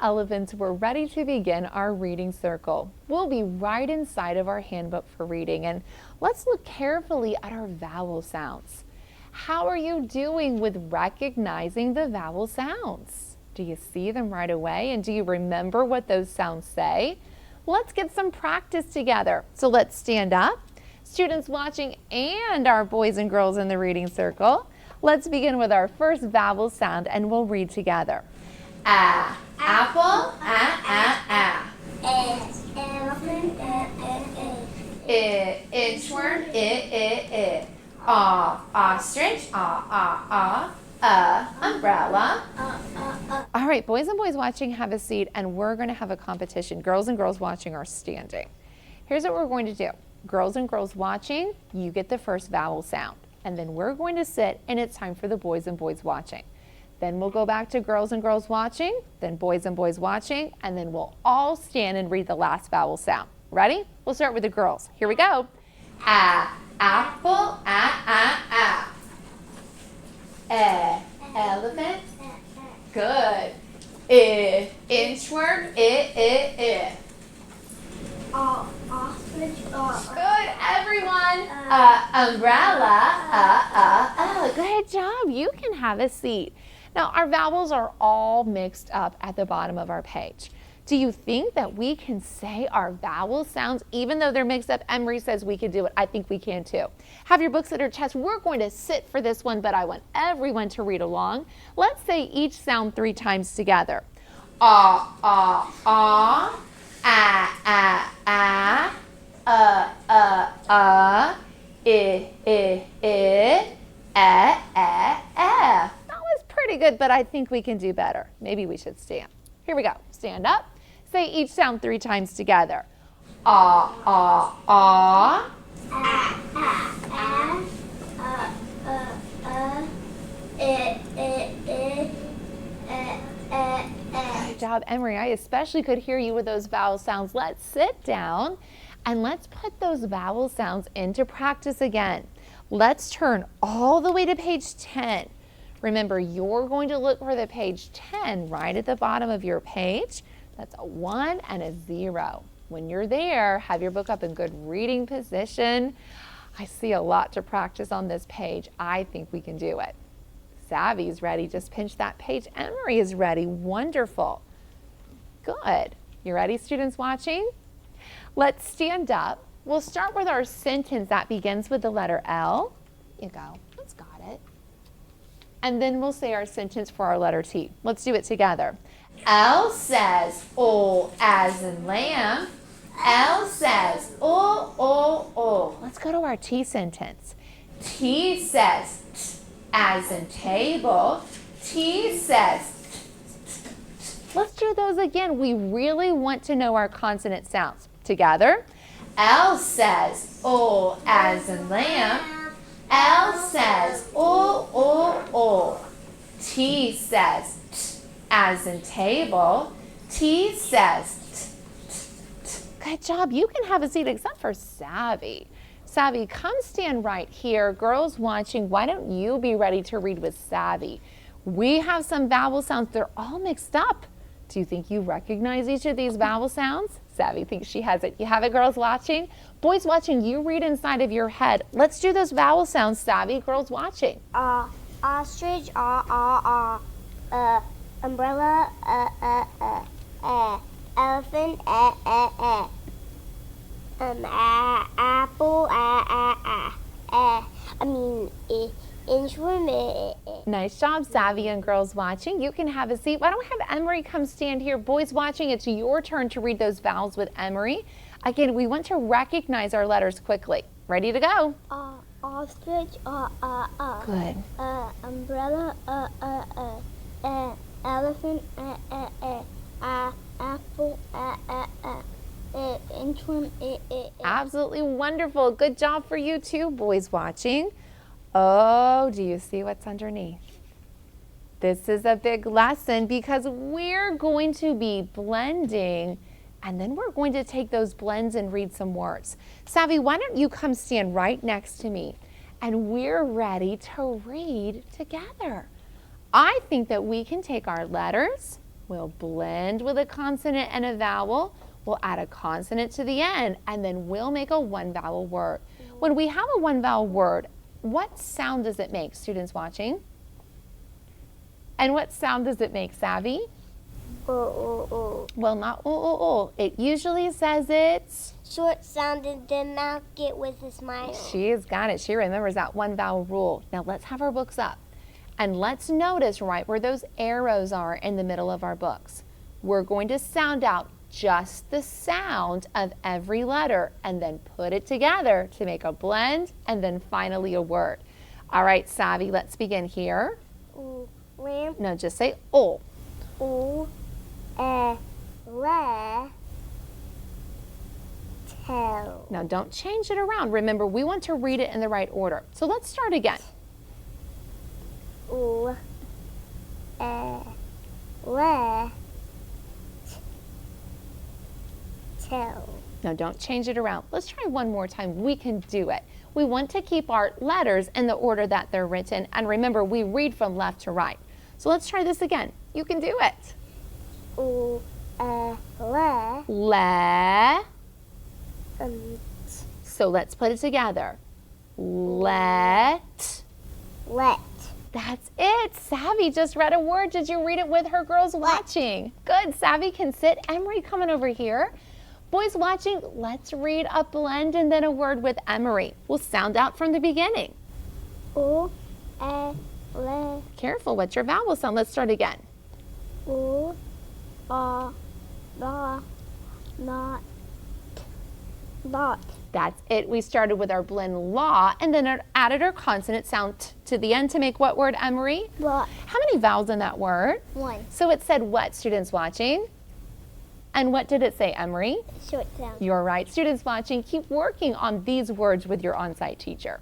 elephants, we're ready to begin our reading circle. We'll be right inside of our handbook for reading, and let's look carefully at our vowel sounds. How are you doing with recognizing the vowel sounds? Do you see them right away, and do you remember what those sounds say? Let's get some practice together. So let's stand up. Students watching and our boys and girls in the reading circle. Let's begin with our first vowel sound, and we'll read together. Apple, Elephant, Inchworm, Ostrich, umbrella. All right, boys and boys watching, have a seat, and we're going to have a competition. Girls and girls watching are standing. Here's what we're going to do. Girls and girls watching, you get the first vowel sound, and then we're going to sit, and it's time for the boys and boys watching. Then we'll go back to girls and girls watching, then boys and boys watching, and then we'll all stand and read the last vowel sound. Ready? We'll start with the girls. Here we go. Apple, elephant. Good. Inchworm, ostrich, Good, everyone. Umbrella. Good job. You can have a seat. Now, our vowels are all mixed up at the bottom of our page. Do you think that we can say our vowel sounds even though they're mixed up? Emery says we can do it. I think we can too. Have your books at your chest. We're going to sit for this one, but I want everyone to read along. Let's say each sound 3 times together. That was pretty good, but I think we can do better. Maybe we should stand. Here we go. Stand up. Say each sound 3 times together. Good job, Emery. I especially could hear you with those vowel sounds. Let's sit down and let's put those vowel sounds into practice again. Let's turn all the way to page 10. Remember, you're going to look for the page 10 right at the bottom of your page. That's a 1 and a 0. When you're there, have your book up in good reading position. I see a lot to practice on this page. I think we can do it. Savvy's ready. Just pinch that page. Emery is ready. Wonderful. Good. You ready, students watching? Let's stand up. We'll start with our sentence that begins with the letter L. Here you go. That's got it. And then we'll say our sentence for our letter T. Let's do it together. L says, O as in lamb. L says, O. Let's go to our T sentence. T says, T as in table. T says, let's do those again. We really want to know our consonant sounds. Together. L says, O as in lamb. L says, O. T says, T as in table. T says, T. Good job. You can have a seat except for Savvy. Savvy, come stand right here. Girls watching, why don't you be ready to read with Savvy? We have some vowel sounds. They're all mixed up. Do you think you recognize each of these vowel sounds? Savvy thinks she has it. You have it, girls watching? Boys watching, you read inside of your head. Let's do those vowel sounds, Savvy. Girls watching. ostrich, umbrella, elephant, apple, inchworm. Nice job, Savvy and girls watching. You can have a seat. Why don't we have Emery come stand here? Boys watching, it's your turn to read those vowels with Emery. Again, we want to recognize our letters quickly. Ready to go? Ostrich, Good. Umbrella, elephant, apple, inchworm. Absolutely wonderful. Good job for you too, boys watching. Oh, do you see what's underneath? This is a big lesson because we're going to be blending, and then we're going to take those blends and read some words. Savvy, why don't you come stand right next to me, and we're ready to read together. I think that we can take our letters We'll blend with a consonant and a vowel. We'll add a consonant to the end, and then we'll make a one-vowel word. When we have a one-vowel word, what sound does it make, students watching? And what sound does it make, Savvy? Well, not oh. It usually says it's Short sound and then mouth it with a smile. She's got it. She remembers that one vowel rule. Now let's have our books up. And let's notice right where those arrows are in the middle of our books. We're going to sound out just the sound of every letter and then put it together to make a blend and then finally a word. All right, Savvy, let's begin here. Lamb. No, just say oh. Le. Tell. Now don't change it around. Remember, we want to read it in the right order. So let's start again. Le. Tell. Now don't change it around. Let's try one more time. We can do it. We want to keep our letters in the order that they're written. And remember, we read from left to right. So let's try this again. You can do it. Le. Le. So let's put it together. Let. Let. That's it. Savvy just read a word. Did you read it with her girls watching? Good. Savvy can sit. Emery coming over here. Boys watching, let's read a blend and then a word with Emery. We'll sound out from the beginning. Le. Careful, what's your vowel sound? Let's start again. Not. That's it. We started with our blend law and then added our consonant sound to the end to make what word, Emery? Lot. How many vowels in that word? 1. So it said what, students watching? And what did it say, Emery? Short sound. You're right. Students watching, keep working on these words with your on-site teacher.